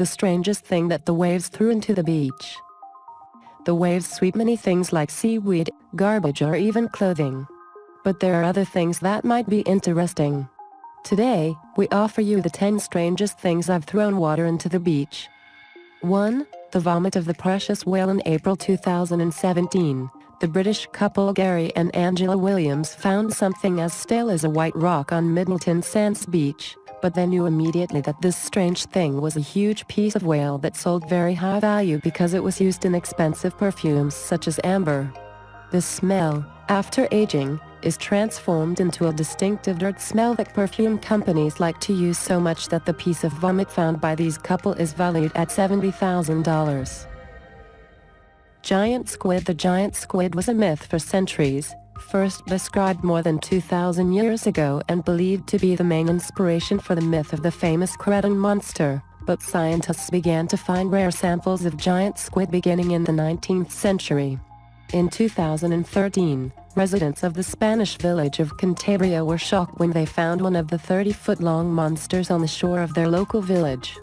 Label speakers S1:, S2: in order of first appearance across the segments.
S1: the strangest thing that the waves threw into the beach. The waves sweep many things like seaweed, garbage or even clothing. But there are other things that might be interesting. Today, we offer you the 10 strangest things I've thrown water into the beach. 1. The vomit of the precious whale. In April 2017, the British couple Gary and Angela Williams found something as stale as a white rock on Middleton Sands Beach, but they knew immediately that this strange thing was a huge piece of whale that sold very high value because it was used in expensive perfumes such as amber. The smell, after aging, is transformed into a distinctive dirt smell that perfume companies like to use so much that the piece of vomit found by these couple is valued at $70,000. Giant squid. The giant squid was a myth for centuries, first described more than 2,000 years ago and believed to be the main inspiration for the myth of the famous Cretan monster, but scientists began to find rare samples of giant squid beginning in the 19th century. In 2013, residents of the Spanish village of Cantabria were shocked when they found one of the 30-foot-long monsters on the shore of their local village.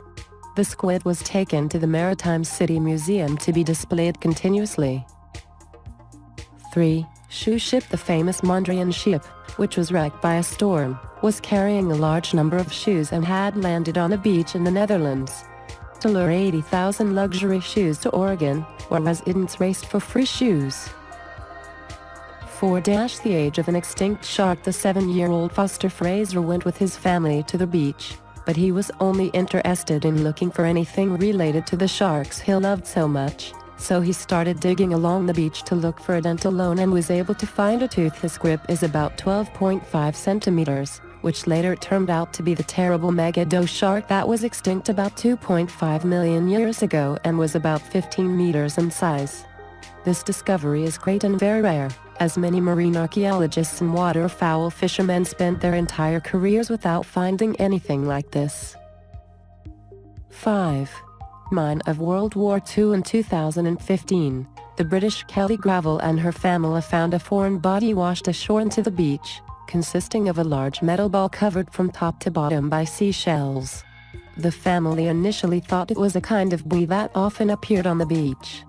S1: The squid was taken to the Maritime City Museum to be displayed continuously. 3. Shoe ship. The famous Mondrian ship, which was wrecked by a storm, was carrying a large number of shoes and had landed on a beach in the Netherlands. To lure 80,000 luxury shoes to Oregon, where residents raced for free shoes. 4. The age of an extinct shark. The 7-year-old Foster Fraser went with his family to the beach, but he was only interested in looking for anything related to the sharks he loved so much, so he started digging along the beach to look for a dentalone and was able to find a tooth. His grip is about 12.5 centimeters, which later turned out to be the terrible megado shark that was extinct about 2.5 million years ago and was about 15 meters in size. This discovery is great and very rare, as many marine archaeologists and waterfowl fishermen spent their entire careers without finding anything like this. 5. Mine of World War II. In 2015, the British Kelly Gravel and her family found a foreign body washed ashore into the beach, consisting of a large metal ball covered from top to bottom by seashells. The family initially thought it was a kind of buoy that often appeared on the beach.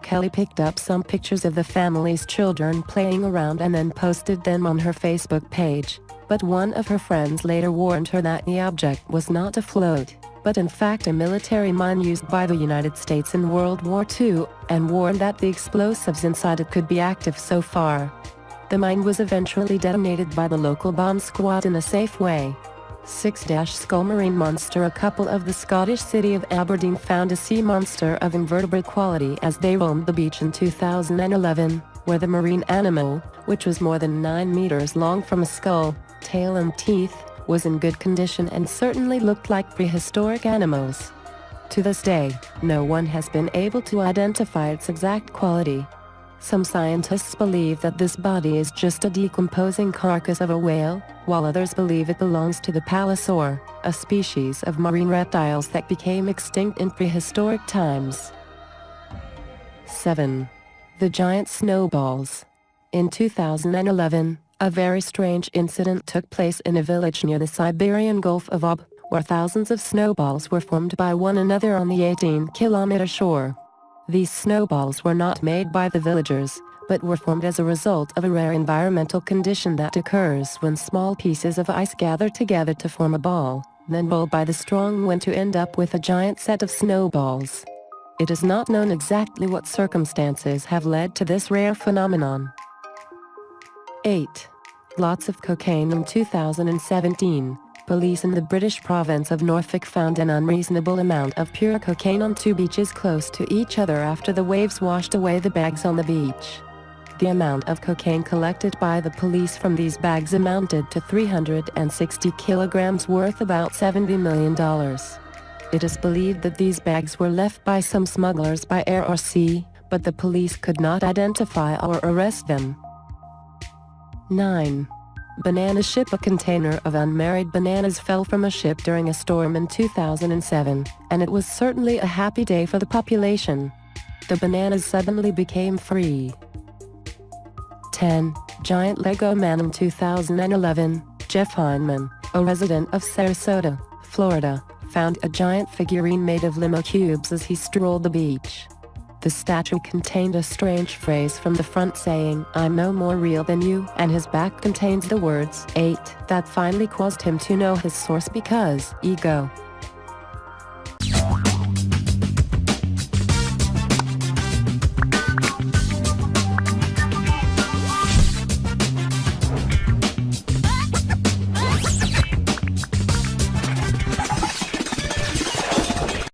S1: Kelly picked up some pictures of the family's children playing around and then posted them on her Facebook page, but one of her friends later warned her that the object was not a float, but in fact a military mine used by the United States in World War II, and warned that the explosives inside it could be active so far. The mine was eventually detonated by the local bomb squad in a safe way. 6. Skull marine monster. A couple of the Scottish city of Aberdeen found a sea monster of invertebrate quality as they roamed the beach in 2011, where the marine animal, which was more than 9 meters long from a skull, tail and teeth, was in good condition and certainly looked like prehistoric animals. To this day, no one has been able to identify its exact quality. Some scientists believe that this body is just a decomposing carcass of a whale, while others believe it belongs to the palosaur, a species of marine reptiles that became extinct in prehistoric times. 7. The giant snowballs. In 2011, a very strange incident took place in a village near the Siberian Gulf of Ob, where thousands of snowballs were formed by one another on the 18-kilometer shore. These snowballs were not made by the villagers, but were formed as a result of a rare environmental condition that occurs when small pieces of ice gather together to form a ball, then rolled by the strong wind to end up with a giant set of snowballs. It is not known exactly what circumstances have led to this rare phenomenon. 8. Lots of cocaine. In 2017, police in the British province of Norfolk found an unreasonable amount of pure cocaine on 2 beaches close to each other after the waves washed away the bags on the beach. The amount of cocaine collected by the police from these bags amounted to 360 kilograms, worth about $70 million. It is believed that these bags were left by some smugglers by air or sea, but the police could not identify or arrest them. 9. Banana ship. A container of unmarried bananas fell from a ship during a storm in 2007, and it was certainly a happy day for the population. The bananas suddenly became free. 10. Giant Lego man. In 2011, Jeff Heineman, a resident of Sarasota, Florida, found a giant figurine made of limo cubes as he strolled the beach. The statue contained a strange phrase from the front saying, "I'm no more real than you," and his back contains the words, 8, that finally caused him to know his source because, ego.